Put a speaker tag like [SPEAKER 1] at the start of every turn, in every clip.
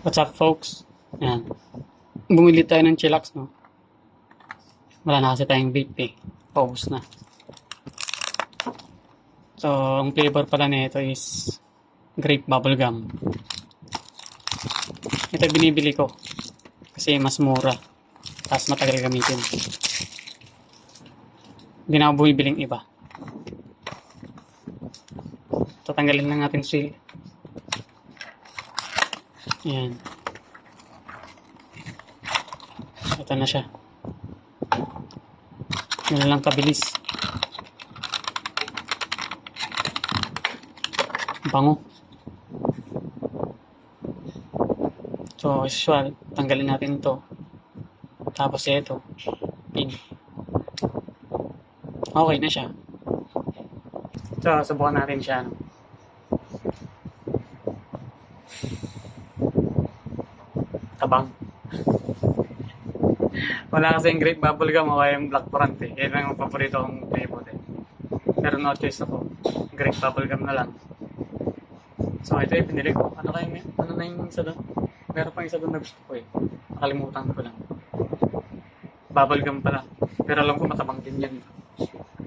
[SPEAKER 1] What's up, folks? Ayan. Bumili tayo ng chillax, no? Wala na kasi tayong vape, eh. Paubos na. So, ang flavor pala nito is grape bubblegum. Ito binibili ko kasi mas mura. Tapos matagal gamitin. Hindi na ako bumibiling iba. Tatanggalin lang natin si... Ayan. Ito na siya. Yun lang kabilis. Bango. So, usual, tanggalin natin ito. Tapos ito. Pin. Okay na siya. So, subukan natin siya. Tabang. Wala kasi yung grape bubblegum o kaya yung black currant eh. Yan lang yung paborito kong flavor eh. Pero no choice ako. Grape bubblegum na lang. So ito yung pinili ko. Ano na yung isa doon? Meron pang isa doon na gusto ko eh. Nakalimutan ko lang. Bubblegum pala. Pero alam ko matabang din yan.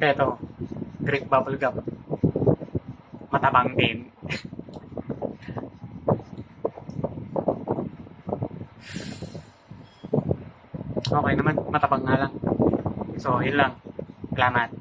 [SPEAKER 1] Kaya ito, grape bubblegum. Matabang din. Okay naman, matabang nga lang. So, yun lang. Salamat.